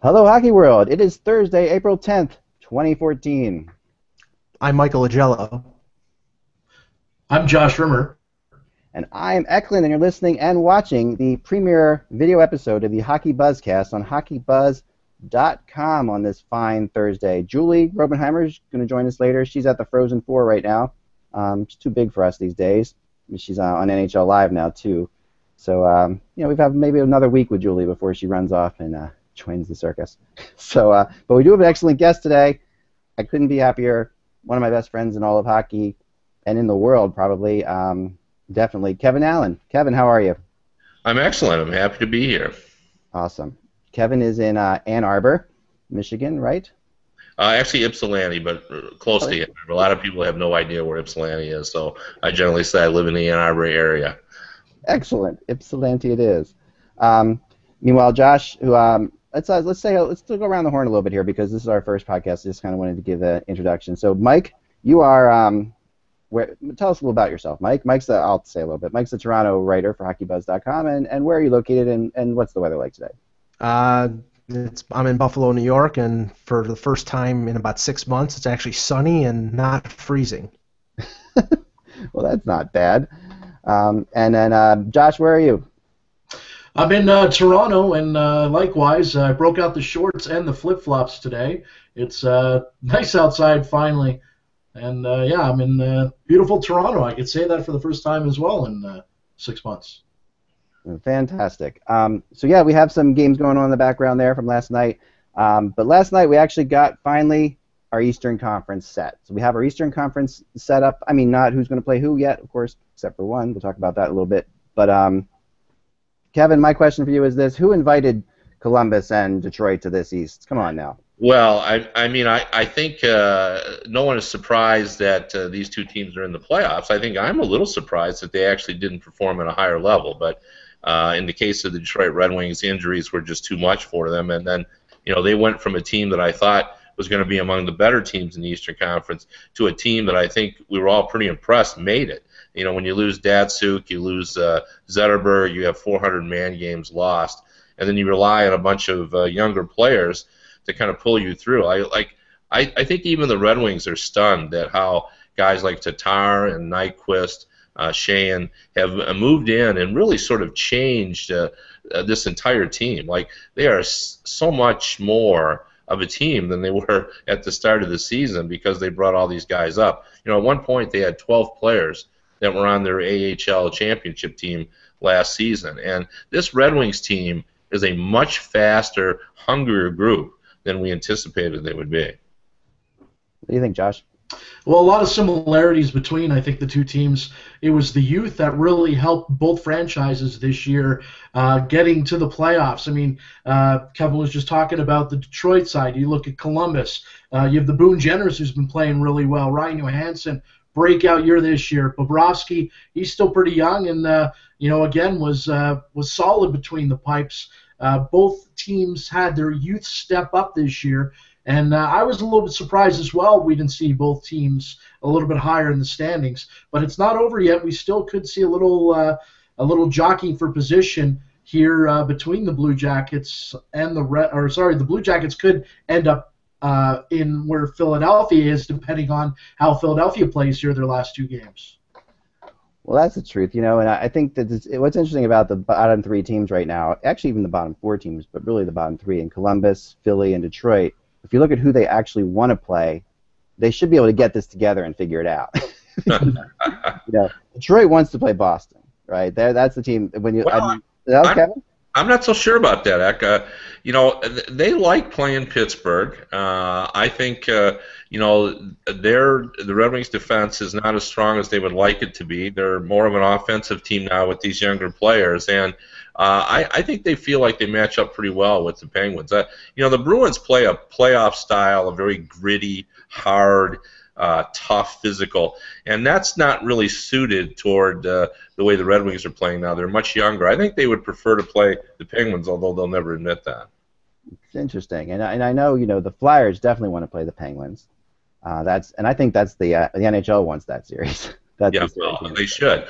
Hello, Hockey World. It is Thursday, April 10th, 2014. I'm Michael Agello. I'm Josh Rimmer. And I'm Eklund, and you're listening and watching the premiere video episode of the Hockey Buzzcast on HockeyBuzz.com on this fine Thursday. Julie Robenheimer is going to join us later. She's at the Frozen Four right now. She's too big for us these days. She's on NHL Live now, too. So, we've had maybe another week with Julie before she runs off and joins the circus. So, but we do have an excellent guest today. I couldn't be happier. One of my best friends in all of hockey and in the world, probably. Definitely, Kevin Allen. Kevin, how are you? I'm excellent. I'm happy to be here. Awesome. Kevin is in Ann Arbor, Michigan, right? Actually, Ypsilanti, but close to Ann Arbor. A lot of people have no idea where Ypsilanti is, so I generally say I live in the Ann Arbor area. Excellent. Ypsilanti it is. Meanwhile, Josh, who let's go around the horn a little bit here because this is our first podcast. I just kind of wanted to give an introduction. So, Mike, you are tell us a little about yourself, Mike. I'll say a little bit. Mike's a Toronto writer for HockeyBuzz.com, and where are you located, and what's the weather like today? I'm in Buffalo, New York, and for the first time in about 6 months, it's actually sunny and not freezing. Well, that's not bad. And then, Josh, where are you? I'm in Toronto, and likewise, I broke out the shorts and the flip-flops today. It's nice outside finally. And, I'm in beautiful Toronto. I could say that for the first time as well in 6 months. Fantastic. So, we have some games going on in the background there from last night. But last night we actually got finally our Eastern Conference set. So we have our Eastern Conference set up. I mean, not who's going to play who yet, of course, except for one. We'll talk about that a little bit. But, Kevin, my question for you is this. Who invited Columbus and Detroit to this East? Come on now. Well, I think no one is surprised that these two teams are in the playoffs. I think I'm a little surprised that they actually didn't perform at a higher level. But in the case of the Detroit Red Wings, injuries were just too much for them. And then, they went from a team that I thought was going to be among the better teams in the Eastern Conference to a team that I think we were all pretty impressed made it. When you lose Datsuk, you lose Zetterberg, you have 400 man games lost, and then you rely on a bunch of younger players to kind of pull you through. I think even the Red Wings are stunned at how guys like Tatar and Nyquist, Sheahan have moved in and really sort of changed this entire team. Like, they are so much more of a team than they were at the start of the season because they brought all these guys up. At one point they had 12 players that were on their AHL championship team last season. And this Red Wings team is a much faster, hungrier group than we anticipated they would be. What do you think, Josh? Well, a lot of similarities between, I think, the two teams. It was the youth that really helped both franchises this year getting to the playoffs. I mean, Kevin was just talking about the Detroit side. You look at Columbus. You have the Boone Jenners, who's been playing really well. Ryan Johansson, breakout year this year. Bobrovsky, he's still pretty young and, again, was solid between the pipes. Both teams had their youth step up this year. And I was a little bit surprised as well. We didn't see both teams a little bit higher in the standings, but it's not over yet. We still could see a little jockeying for position here between the Blue Jackets and the Blue Jackets could end up in where Philadelphia is, depending on how Philadelphia plays here their last two games. Well, that's the truth, and I think that what's interesting about the bottom three teams right now, actually even the bottom four teams, but really the bottom three in Columbus, Philly, and Detroit. If you look at who they actually want to play, they should be able to get this together and figure it out. Detroit wants to play Boston, right? That's the team. Kevin? I'm not so sure about that, Ek. They like playing Pittsburgh. I think the Red Wings defense is not as strong as they would like it to be. They're more of an offensive team now with these younger players, and I think they feel like they match up pretty well with the Penguins. The Bruins play a playoff style, a very gritty, hard, tough, physical, and that's not really suited toward the way the Red Wings are playing now. They're much younger. I think they would prefer to play the Penguins, although they'll never admit that. It's interesting, and I know the Flyers definitely want to play the Penguins. And I think that's the NHL wants that series. They should.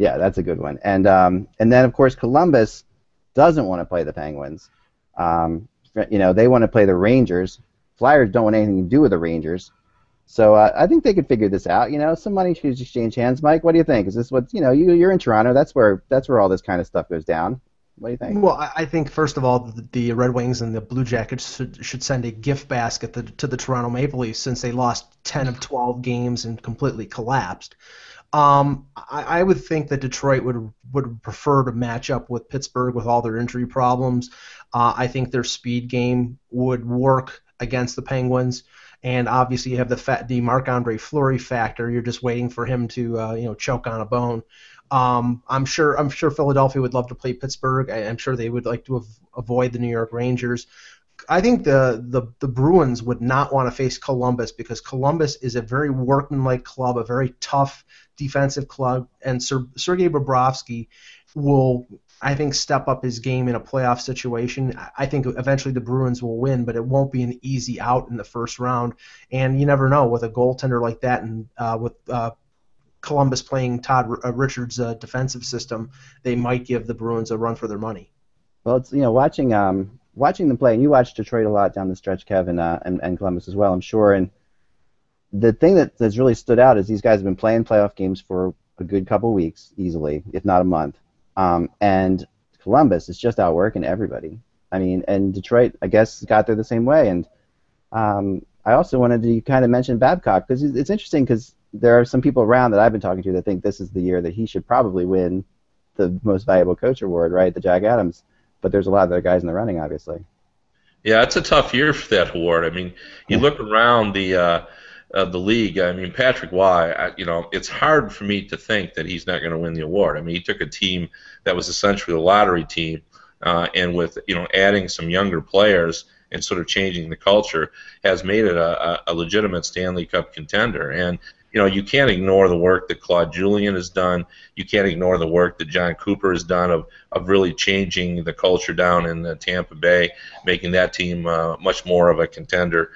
Yeah, that's a good one. And then of course Columbus doesn't want to play the Penguins. they want to play the Rangers. Flyers don't want anything to do with the Rangers. So I think they could figure this out. Some money should exchange hands. Mike, what do you think? Is this what you're in Toronto? That's where all this kind of stuff goes down. What do you think? Well, I think first of all, the Red Wings and the Blue Jackets should send a gift basket to the Toronto Maple Leafs since they lost 10 of 12 games and completely collapsed. I would think that Detroit would prefer to match up with Pittsburgh with all their injury problems. I think their speed game would work against the Penguins. And obviously, you have the Marc-Andre Fleury factor. You're just waiting for him to choke on a bone. I'm sure Philadelphia would love to play Pittsburgh. I'm sure they would like to avoid the New York Rangers. I think the Bruins would not want to face Columbus because Columbus is a very workmanlike club, a very tough defensive club, and Sergei Bobrovsky will, I think, step up his game in a playoff situation. I think eventually the Bruins will win, but it won't be an easy out in the first round. And you never know with a goaltender like that, and with Columbus playing Todd Richards' defensive system, they might give the Bruins a run for their money. Well, it's watching them play, and you watch Detroit a lot down the stretch, Kevin, and Columbus as well, I'm sure. And the thing that's really stood out is these guys have been playing playoff games for a good couple weeks, easily, if not a month. And Columbus is just outworking everybody. I mean, and Detroit, I guess, got there the same way. And I also wanted to kind of mention Babcock because it's interesting because there are some people around that I've been talking to that think this is the year that he should probably win the Most Valuable Coach award, right? The Jack Adams. But there's a lot of other guys in the running, obviously. Yeah, it's a tough year for that award. I mean, you look around the league. I mean, Patrick Waugh. It's hard for me to think that he's not going to win the award. I mean, he took a team that was essentially a lottery team, and with adding some younger players and sort of changing the culture, has made it a legitimate Stanley Cup contender. And you can't ignore the work that Claude Julien has done. You can't ignore the work that John Cooper has done of really changing the culture down in Tampa Bay, making that team much more of a contender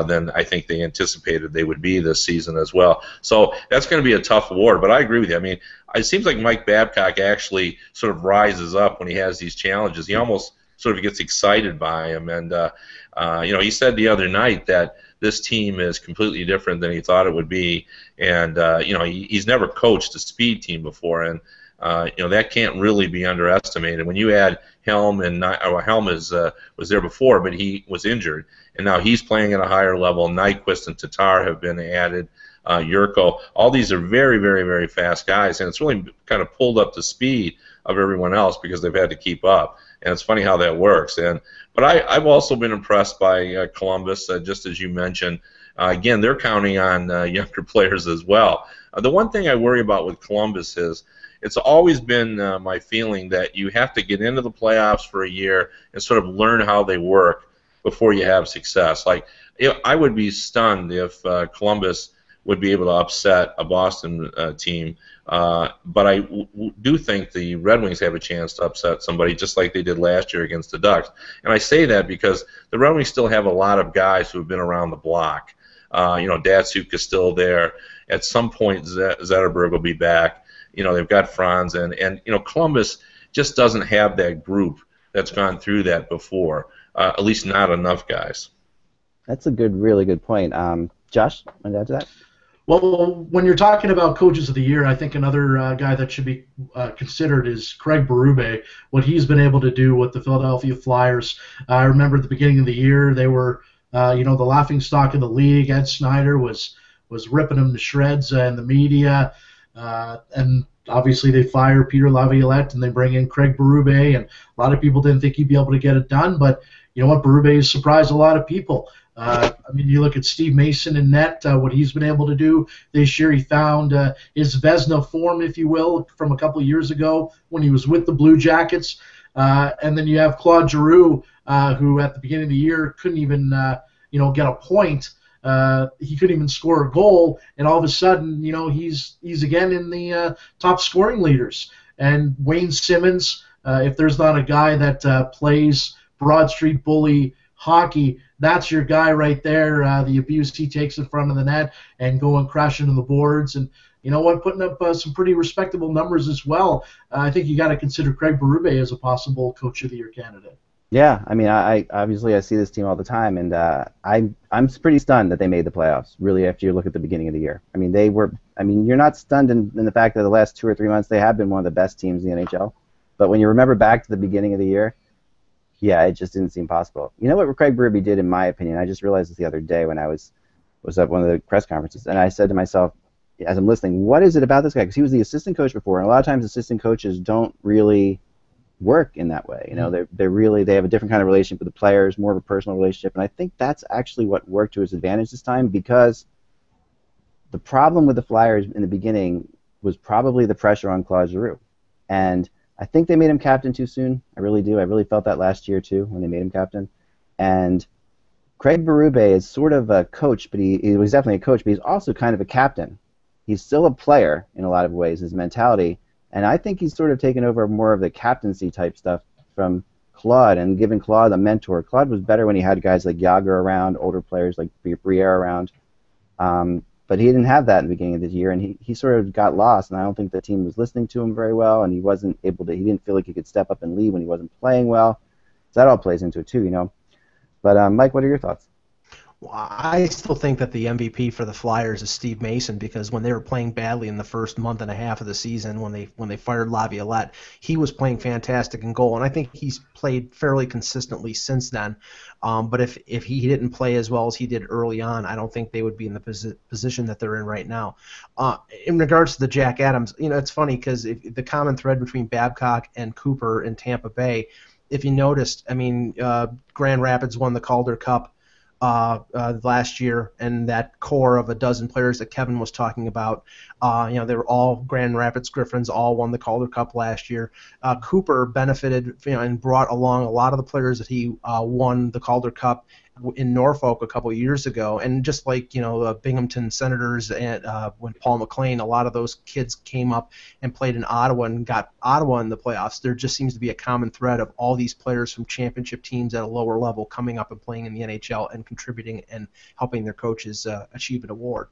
than I think they anticipated they would be this season as well. So that's going to be a tough award, but I agree with you. I mean, it seems like Mike Babcock actually sort of rises up when he has these challenges. He almost sort of gets excited by him, and he said the other night that this team is completely different than he thought it would be, and he's never coached a speed team before, and that can't really be underestimated. When you add Helm, and Helm was there before, but he was injured, and now he's playing at a higher level. Nyquist and Tatar have been added. Yurko, all these are very, very, very fast guys, and it's really kind of pulled up the speed of everyone else because they've had to keep up. And it's funny how that works. But I've also been impressed by Columbus, just as you mentioned. Again, they're counting on younger players as well. The one thing I worry about with Columbus is it's always been my feeling that you have to get into the playoffs for a year and sort of learn how they work before you have success. Like, I would be stunned if Columbus would be able to upset a Boston team. But I do think the Red Wings have a chance to upset somebody just like they did last year against the Ducks. And I say that because the Red Wings still have a lot of guys who have been around the block. Datsuk is still there. At some point, Zetterberg will be back. They've got Franz, and Columbus just doesn't have that group that's gone through that before. At least not enough guys. That's a really good point. Josh, want to add to that? Well, when you're talking about coaches of the year, I think another guy that should be considered is Craig Berube. What he's been able to do with the Philadelphia Flyers. I remember at the beginning of the year they were, the laughingstock of the league. Ed Snyder was ripping them to shreds in the media, and obviously they fire Peter Laviolette and they bring in Craig Berube, and a lot of people didn't think he'd be able to get it done, but you know what, Berube has surprised a lot of people. You look at Steve Mason in net, what he's been able to do this year. He found his Vezina form, if you will, from a couple of years ago when he was with the Blue Jackets. And then you have Claude Giroux, who at the beginning of the year couldn't even, get a point. He couldn't even score a goal, and all of a sudden, he's again in the top scoring leaders. And Wayne Simmons, if there's not a guy that plays Broad Street Bully hockey, that's your guy right there. The abuse he takes in front of the net and going crashing into the boards, and you know what, putting up some pretty respectable numbers as well. I think you got to consider Craig Berube as a possible Coach of the Year candidate. Yeah, I mean, I obviously I see this team all the time, and I'm pretty stunned that they made the playoffs. Really, after you look at the beginning of the year, I mean, they were. I mean, you're not stunned in the fact that the last 2 or 3 months they have been one of the best teams in the NHL. But when you remember back to the beginning of the year, yeah, it just didn't seem possible. You know what Craig Berube did, in my opinion? I just realized this the other day when I was at one of the press conferences, and I said to myself, as I'm listening, what is it about this guy? Because he was the assistant coach before, and a lot of times assistant coaches don't really work in that way. You know, they have a different kind of relationship with the players, more of a personal relationship, and I think that's actually what worked to his advantage this time, because the problem with the Flyers in the beginning was probably the pressure on Claude Giroux, and I think they made him captain too soon. I really do. I really felt that last year too when they made him captain, and Craig Berube is sort of a coach, but he was definitely a coach, but he's also kind of a captain. He's still a player in a lot of ways, his mentality. And I think he's sort of taken over more of the captaincy type stuff from Claude and given Claude a mentor. Claude was better when he had guys like Yager around, older players like Briere around. But he didn't have that in the beginning of this year, and he sort of got lost, and I don't think the team was listening to him very well, and he didn't feel like he could step up and lead when he wasn't playing well. So that all plays into it too, you know. But Mike, what are your thoughts? Well, I still think that the MVP for the Flyers is Steve Mason, because when they were playing badly in the first month and a half of the season, when they fired Laviolette, he was playing fantastic in goal, and I think he's played fairly consistently since then. But if he didn't play as well as he did early on, I don't think they would be in the position that they're in right now. In regards to the Jack Adams, you know, it's funny because the common thread between Babcock and Cooper in Tampa Bay, if you noticed, I mean, Grand Rapids won the Calder Cup last year, and that core of a dozen players that Kevin was talking about, you know, they were all Grand Rapids Griffins, all won the Calder Cup last year. Cooper benefited, you know, and brought along a lot of the players that he won the Calder Cup in Norfolk a couple of years ago, and just like, you know, Binghamton Senators and when Paul McLean, a lot of those kids came up and played in Ottawa and got Ottawa in the playoffs. There just seems to be a common thread of all these players from championship teams at a lower level coming up and playing in the NHL and contributing and helping their coaches achieve an award.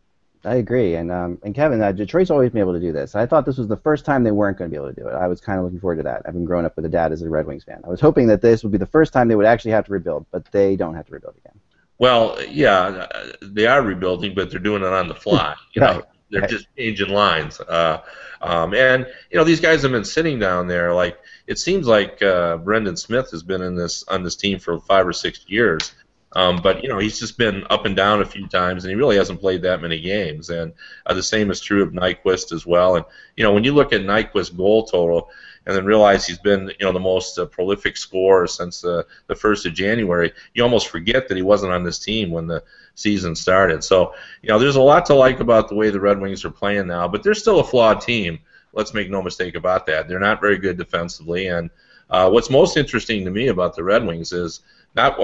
I agree, and Kevin, Detroit's always been able to do this. I thought this was the first time they weren't going to be able to do it. I was kind of looking forward to that. I've been growing up with a dad as a Red Wings fan. I was hoping that this would be the first time they would actually have to rebuild, but they don't have to rebuild again. Well, yeah, they are rebuilding, but they're doing it on the fly. You know, they're just changing lines. And you know, these guys have been sitting down there. Like, it seems like Brendan Smith has been on this team for 5 or 6 years. But you know, he's just been up and down a few times, and he really hasn't played that many games. And the same is true of Nyquist as well. And you know, when you look at Nyquist's goal total, and then realize he's been, you know, the most prolific scorer since the 1st of January, you almost forget that he wasn't on this team when the season started. So you know, there's a lot to like about the way the Red Wings are playing now, but they're still a flawed team. Let's make no mistake about that. They're not very good defensively, and what's most interesting to me about the Red Wings is not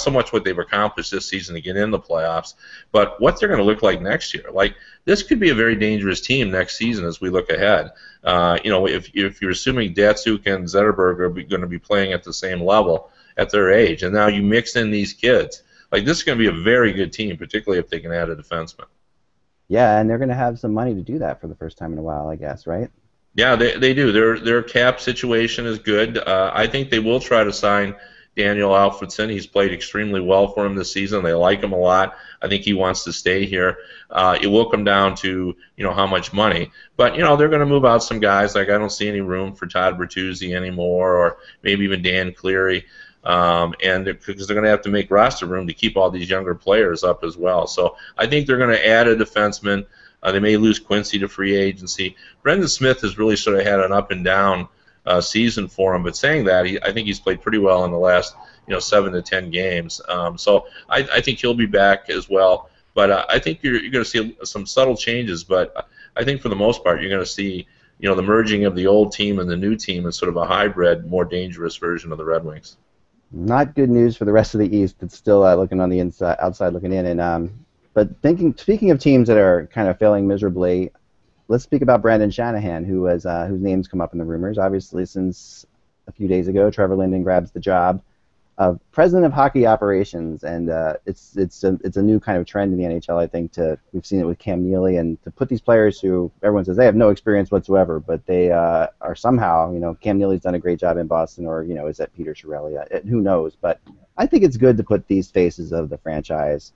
so much what they've accomplished this season to get in the playoffs, but what they're going to look like next year. Like, this could be a very dangerous team next season as we look ahead. You know, if you're assuming Datsuk and Zetterberg are going to be playing at the same level at their age, and now you mix in these kids, like, this is going to be a very good team, particularly if they can add a defenseman. Yeah, and they're going to have some money to do that for the first time in a while, I guess, right? Yeah, they do. Their cap situation is good. I think they will try to sign Daniel Alfredsson. He's played extremely well for him this season. They like him a lot. I think he wants to stay here. It will come down to, you know, how much money. But, you know, they're going to move out some guys. Like, I don't see any room for Todd Bertuzzi anymore, or maybe even Dan Cleary. And because they're going to have to make roster room to keep all these younger players up as well. So I think they're going to add a defenseman. They may lose Quincy to free agency. Brendan Smith has really sort of had an up and down season for him, but saying that, I think he's played pretty well in the last 7 to 10 games. So I think he'll be back as well. But I think you're going to see some subtle changes. But I think for the most part, you're going to see the merging of the old team and the new team as sort of a hybrid, more dangerous version of the Red Wings. Not good news for the rest of the East. It's still looking on the outside looking in. And but speaking of teams that are kind of failing miserably, let's speak about Brandon Shanahan, whose name's come up in the rumors. Obviously, since a few days ago, Trevor Linden grabs the job. president of hockey operations, and it's a new kind of trend in the NHL. I think we've seen it with Cam Neely, and to put these players who everyone says they have no experience whatsoever, but they are somehow, Cam Neely's done a great job in Boston, or is that Peter Chiarelli? Who knows? But I think it's good to put these faces of the franchise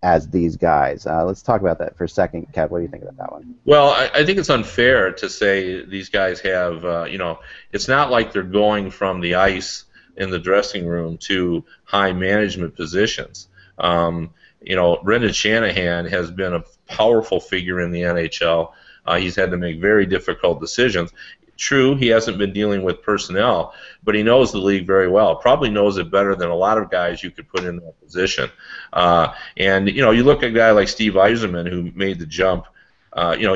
as these guys. Let's talk about that for a second. Kev, what do you think about that one? Well, I think it's unfair to say these guys have, it's not like they're going from the ice in the dressing room to high management positions. Brendan Shanahan has been a powerful figure in the NHL. He's had to make very difficult decisions. True, he hasn't been dealing with personnel, but he knows the league very well. Probably knows it better than a lot of guys you could put in that position. You look at a guy like Steve Yzerman, who made the jump.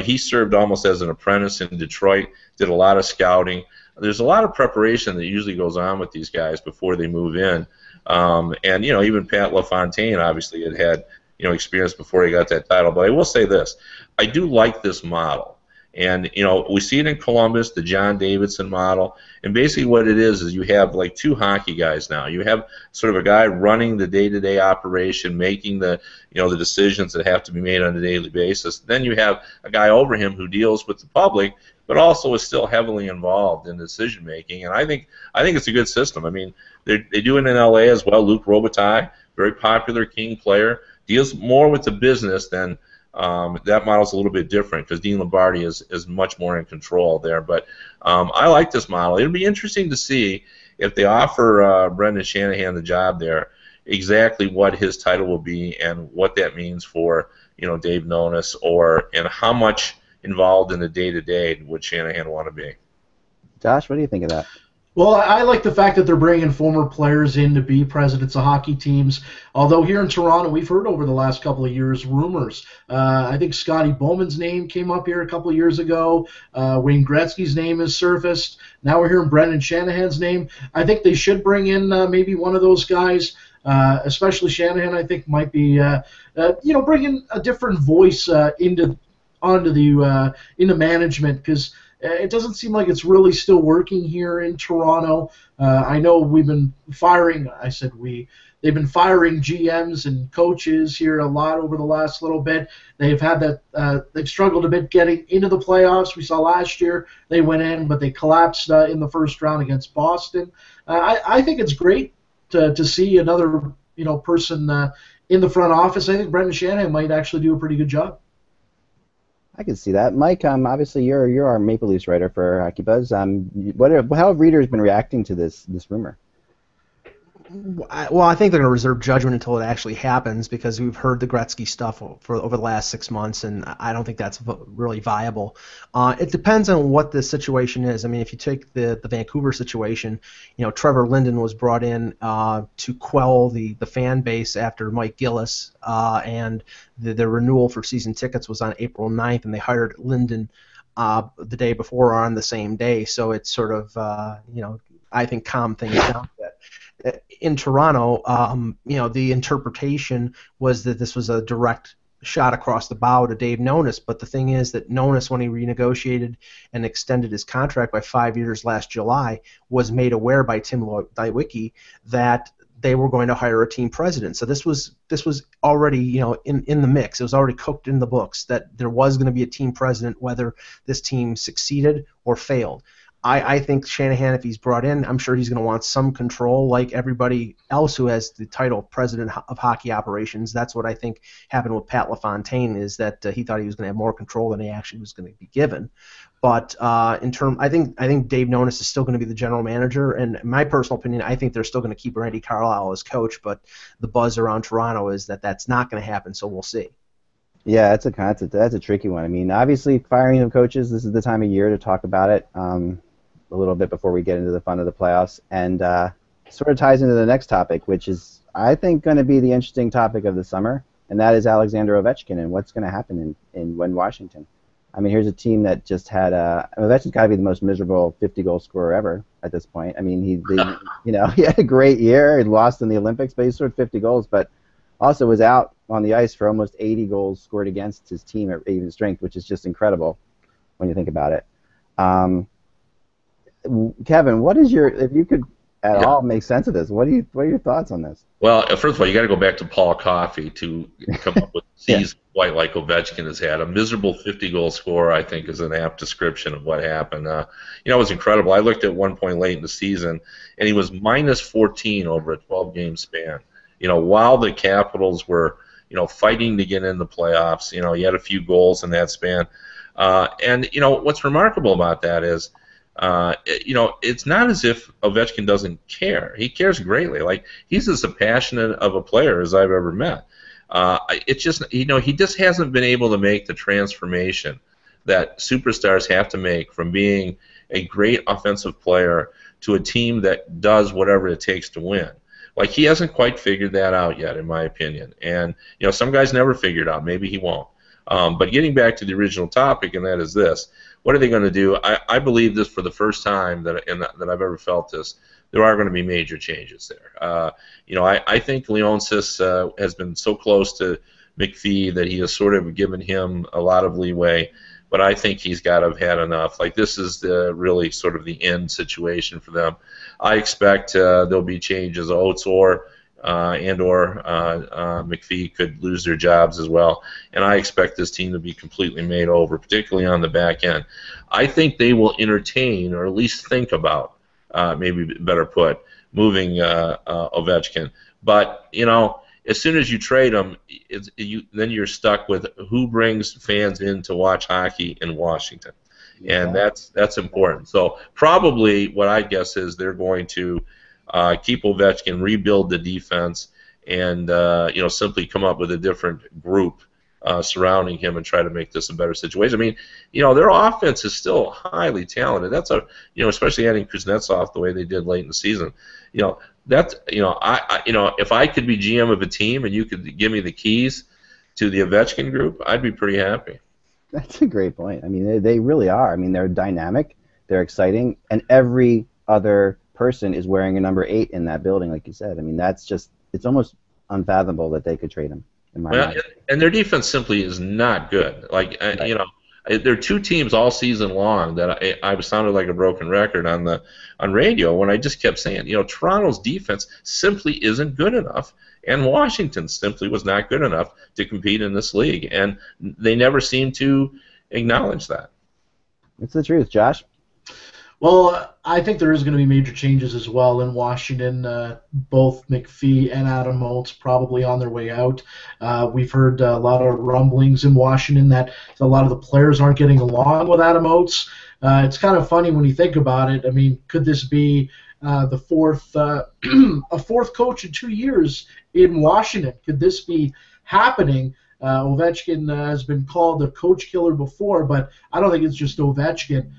He served almost as an apprentice in Detroit, did a lot of scouting. There's a lot of preparation that usually goes on with these guys before they move in. Even Pat LaFontaine obviously had experience before he got that title. But I will say this. I do like this model. And, we see it in Columbus, the John Davidson model. And basically what it is you have like two hockey guys now. You have sort of a guy running the day-to-day operation, making the decisions that have to be made on a daily basis. Then you have a guy over him who deals with the public, but also is still heavily involved in decision making. And I think it's a good system. I mean, they do it in LA as well. Luc Robitaille, very popular King player, deals more with the business than that model's a little bit different because Dean Lombardi is much more in control there. But I like this model. It'll be interesting to see if they offer Brendan Shanahan the job there, exactly what his title will be and what that means for Dave Nonis, and how much involved in the day-to-day would Shanahan want to be. Josh, what do you think of that? Well, I like the fact that they're bringing former players in to be presidents of hockey teams. Although here in Toronto, we've heard over the last couple of years rumors. I think Scotty Bowman's name came up here a couple of years ago. Wayne Gretzky's name has surfaced. Now we're hearing Brendan Shanahan's name. I think they should bring in maybe one of those guys. Especially Shanahan, I think might be bringing a different voice into management, because it doesn't seem like it's really still working here in Toronto. I know we've been firing. I said we. They've been firing GMs and coaches here a lot over the last little bit. They've had that. They've struggled a bit getting into the playoffs. We saw last year they went in, but they collapsed in the first round against Boston. I think it's great to see another person in the front office. I think Brendan Shanahan might actually do a pretty good job. I can see that, Mike. Obviously, you're our Maple Leafs writer for HockeyBuzz. How have readers been reacting to this rumor? Well, I think they're going to reserve judgment until it actually happens, because we've heard the Gretzky stuff over the last 6 months, and I don't think that's really viable. It depends on what the situation is. I mean, if you take the Vancouver situation, Trevor Linden was brought in to quell the fan base after Mike Gillis, and the renewal for season tickets was on April 9th, and they hired Linden the day before or on the same day. So it's sort of, I think calmed things down a bit. In Toronto, the interpretation was that this was a direct shot across the bow to Dave Nonis, but the thing is that Nonis, when he renegotiated and extended his contract by 5 years last July, was made aware by Tim Leiweke that they were going to hire a team president. So this was already in the mix. It was already cooked in the books that there was going to be a team president, whether this team succeeded or failed. I think Shanahan, if he's brought in, I'm sure he's going to want some control, like everybody else who has the title President of Hockey Operations. That's what I think happened with Pat LaFontaine, is that he thought he was going to have more control than he actually was going to be given. But I think Dave Nonis is still going to be the general manager, and in my personal opinion, I think they're still going to keep Randy Carlyle as coach. But the buzz around Toronto is that that's not going to happen, so we'll see. Yeah, that's a tricky one. I mean, obviously, firing of coaches, this is the time of year to talk about it. A little bit before we get into the fun of the playoffs, and sort of ties into the next topic, which is, I think, going to be the interesting topic of the summer, and that is Alexander Ovechkin and what's going to happen in Washington. I mean, here's a team that just had Ovechkin's got to be the most miserable 50-goal scorer ever at this point. I mean, he had a great year. He lost in the Olympics, but he scored 50 goals, but also was out on the ice for almost 80 goals scored against his team at even strength, which is just incredible when you think about it. Kevin, what is if you could at Yeah. all make sense of this. What are your thoughts on this? Well, first of all, you got to go back to Paul Coffey to come up with a Yeah. season quite like Ovechkin has had. A miserable 50-goal scorer, I think, is an apt description of what happened. It was incredible. I looked at one point late in the season, and he was minus 14 over a 12-game span. While the Capitals were, fighting to get in the playoffs, he had a few goals in that span. And what's remarkable about that is, it's not as if Ovechkin doesn't care. He cares greatly. Like, he's as passionate of a player as I've ever met. It's just, he just hasn't been able to make the transformation that superstars have to make from being a great offensive player to a team that does whatever it takes to win. Like, he hasn't quite figured that out yet, in my opinion. And, some guys never figure it out. Maybe he won't. But getting back to the original topic, and that is this. What are they going to do? I believe this for the first time that I've ever felt this. There are going to be major changes there. I think Leonsis has been so close to McPhee that he has sort of given him a lot of leeway, but I think he's got to have had enough. Like, this is really sort of the end situation for them. I expect there'll be changes. Oates or McPhee could lose their jobs as well, and I expect this team to be completely made over, particularly on the back end. I think they will entertain, or at least think about, maybe better put, moving Ovechkin. But as soon as you trade him, then you're stuck with who brings fans in to watch hockey in Washington, and that's important. So probably what I guess is they're going to keep Ovechkin, rebuild the defense, and simply come up with a different group surrounding him and try to make this a better situation. I mean, their offense is still highly talented. That's especially adding Kuznetsov the way they did late in the season. If I could be GM of a team and you could give me the keys to the Ovechkin group, I'd be pretty happy. That's a great point. I mean, they really are. I mean, they're dynamic, they're exciting, and every other person is wearing a number 8 in that building, like you said. I mean, it's almost unfathomable that they could trade him, in my mind. And their defense simply is not good. Like, right. There are two teams all season long that I sounded like a broken record on radio when I just kept saying, Toronto's defense simply isn't good enough, and Washington simply was not good enough to compete in this league, and they never seem to acknowledge that. It's the truth, Josh. Well, I think there is going to be major changes as well in Washington. Both McPhee and Adam Oates probably on their way out. We've heard a lot of rumblings in Washington that a lot of the players aren't getting along with Adam Oates. It's kind of funny when you think about it. I mean, could this be a fourth coach in 2 years in Washington? Could this be happening? Ovechkin has been called a coach killer before, but I don't think it's just Ovechkin.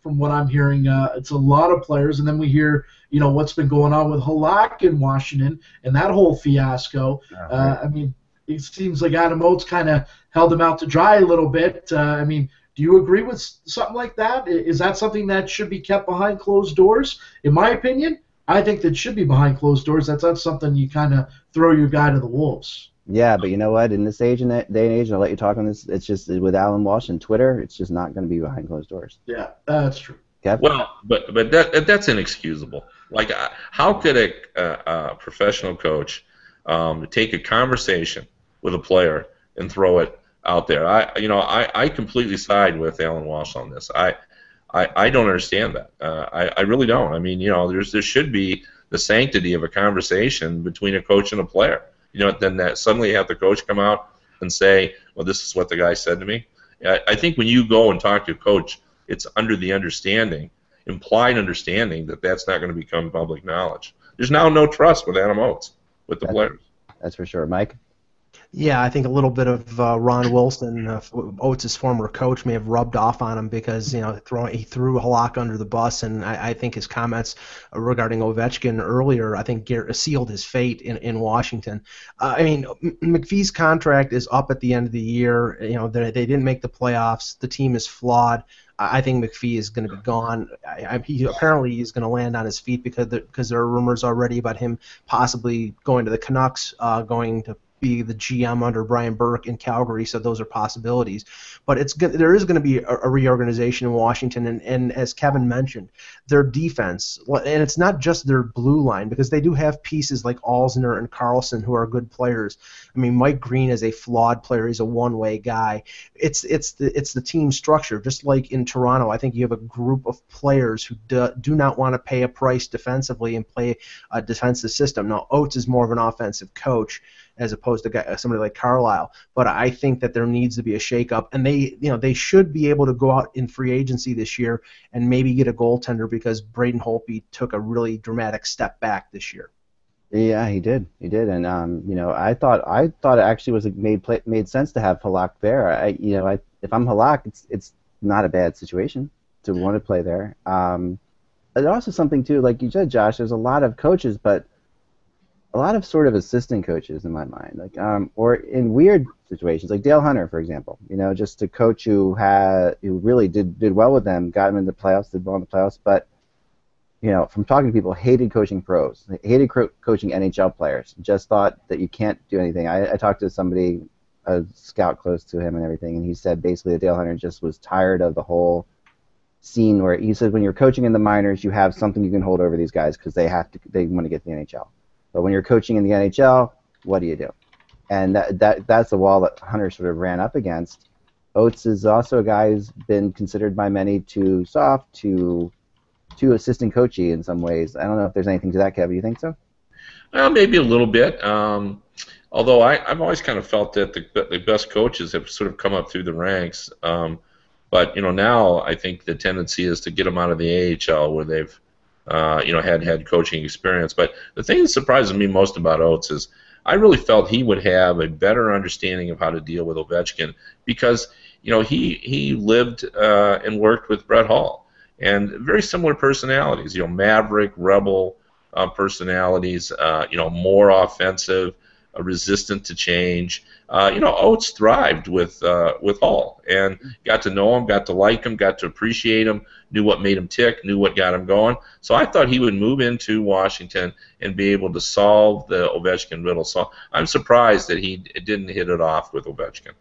From what I'm hearing, it's a lot of players, and then we hear, what's been going on with Halak in Washington and that whole fiasco. I mean, it seems like Adam Oates kind of held him out to dry a little bit. I mean, do you agree with something like that? Is that something that should be kept behind closed doors? In my opinion, I think that should be behind closed doors. That's not something you kind of throw your guy to the wolves. Yeah, but you know what? In this age and that day and age, and I'll let you talk on this, it's just with Alan Walsh and Twitter, it's just not going to be behind closed doors. Yeah, that's true. Kev? Well, but that's inexcusable. Like, how could a professional coach take a conversation with a player and throw it out there? I completely side with Alan Walsh on this. I don't understand that. I really don't. I mean, there should be the sanctity of a conversation between a coach and a player. Then that suddenly you have the coach come out and say, well, this is what the guy said to me. I think when you go and talk to a coach, it's under the implied understanding that that's not going to become public knowledge. There's now no trust with Adam Oates, with the players. That's for sure. Mike? Yeah, I think a little bit of Ron Wilson, Oates' former coach, may have rubbed off on him because he threw Halak under the bus, and I think his comments regarding Ovechkin earlier, I think sealed his fate in Washington. I mean, McPhee's contract is up at the end of the year. They didn't make the playoffs. The team is flawed. I think McPhee is going to be gone. Apparently he's going to land on his feet because there are rumors already about him possibly going to the Canucks, going to be the GM under Brian Burke in Calgary, so those are possibilities. But there is going to be a reorganization in Washington, and as Kevin mentioned, their defense, and it's not just their blue line, because they do have pieces like Alzner and Carlson who are good players. I mean, Mike Green is a flawed player. He's a one-way guy. It's the team structure. Just like in Toronto, I think you have a group of players who do not want to pay a price defensively and play a defensive system. Now, Oates is more of an offensive coach as opposed to somebody like Carlisle, but I think that there needs to be a shakeup, and they should be able to go out in free agency this year and maybe get a goaltender, because Braden Holtby took a really dramatic step back this year. Yeah, he did, and I thought it actually was made sense to have Halak there. If I'm Halak, it's not a bad situation to want to play there. There's also something too, like you said, Josh. There's a lot of coaches, but a lot of sort of assistant coaches in my mind, like or in weird situations, like Dale Hunter, for example. Just a coach who really did well with them, got them into the playoffs, did well in the playoffs, but from talking to people, hated coaching pros, hated coaching NHL players, just thought that you can't do anything. I talked to somebody, a scout close to him and everything, and he said basically that Dale Hunter just was tired of the whole scene where he said when you're coaching in the minors, you have something you can hold over these guys because they want to get to the NHL. But when you're coaching in the NHL, what do you do? And that's the wall that Hunter sort of ran up against. Oates is also a guy who's been considered by many too soft, too assistant coachy in some ways. I don't know if there's anything to that, Kevin. You think so? Well, maybe a little bit. Although I've always kind of felt that the best coaches have sort of come up through the ranks. But now I think the tendency is to get them out of the AHL where they've had coaching experience. But the thing that surprises me most about Oates is I really felt he would have a better understanding of how to deal with Ovechkin because he lived and worked with Brett Hull, and very similar personalities. Maverick, rebel personalities. More offensive, resistant to change. Oates thrived with Hull and got to know him, got to like him, got to appreciate him, knew what made him tick, knew what got him going. So I thought he would move into Washington and be able to solve the Ovechkin riddle. So I'm surprised that he didn't hit it off with Ovechkin.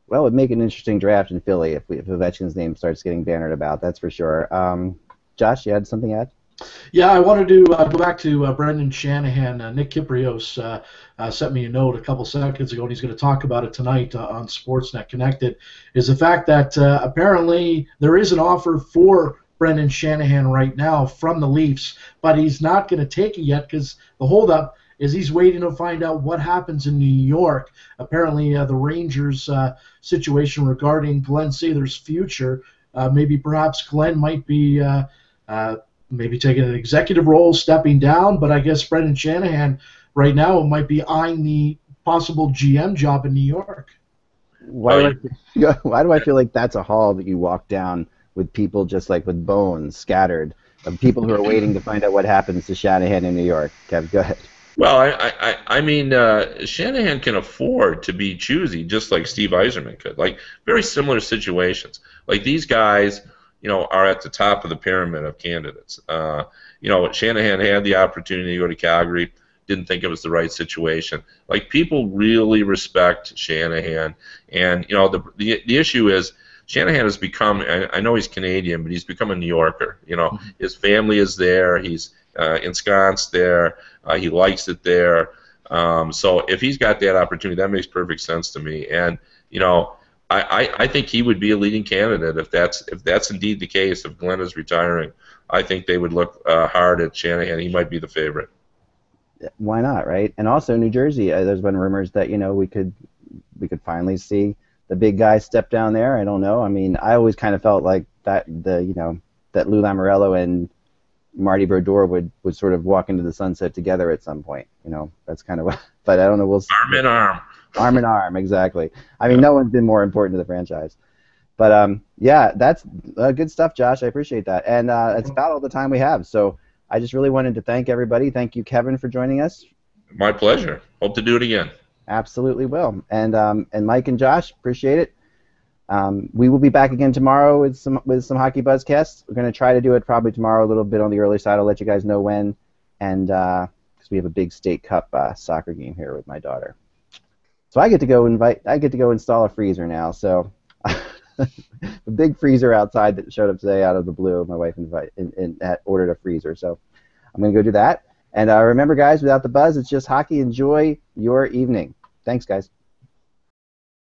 Well, it would make an interesting draft in Philly if Ovechkin's name starts getting bannered about, that's for sure. Josh, you had something to add? Yeah, I wanted to go back to Brendan Shanahan. Nick Kiprios sent me a note a couple seconds ago, and he's going to talk about it tonight on Sportsnet Connected, is the fact that apparently there is an offer for Brendan Shanahan right now from the Leafs, but he's not going to take it yet because the holdup is he's waiting to find out what happens in New York. Apparently the Rangers' situation regarding Glenn Sather's future, maybe perhaps Glenn might be maybe taking an executive role, stepping down, but I guess Brendan Shanahan right now might be eyeing the possible GM job in New York. Why do I feel like that's a hall that you walk down with people just like with bones scattered, of people who are waiting to find out what happens to Shanahan in New York? Kev, go ahead. Well, I mean, Shanahan can afford to be choosy, just like Steve Yzerman could. Like, very similar situations. Like, these guys, are at the top of the pyramid of candidates. Shanahan had the opportunity to go to Calgary, didn't think it was the right situation. Like, people really respect Shanahan, and the issue is Shanahan has become. I know he's Canadian, but he's become a New Yorker. His family is there. He's ensconced there. He likes it there. So if he's got that opportunity, that makes perfect sense to me. And I think he would be a leading candidate if that's indeed the case. If Glenn is retiring, I think they would look hard at Shanahan. He might be the favorite. Why not, right? And also New Jersey, there's been rumors that we could finally see the big guy step down there. I don't know. I mean, I always kind of felt like that that Lou Lamoriello and Marty Brodeur would sort of walk into the sunset together at some point. That's kind of what. But I don't know. We'll see. Arm in arm. Arm in arm, exactly. I mean, no one's been more important to the franchise. But, yeah, that's good stuff, Josh. I appreciate that. And it's about all the time we have. So I just really wanted to thank everybody. Thank you, Kevin, for joining us. My pleasure. Hope to do it again. Absolutely will. And Mike and Josh, appreciate it. We will be back again tomorrow with some HockeyBuzz casts. We're going to try to do it probably tomorrow a little bit on the early side. I'll let you guys know when. And because we have a big state cup soccer game here with my daughter. So I get to go install a freezer now. So the big freezer outside that showed up today out of the blue. My wife ordered a freezer, so I'm going to go do that. And remember, guys, without the buzz, it's just hockey. Enjoy your evening. Thanks, guys.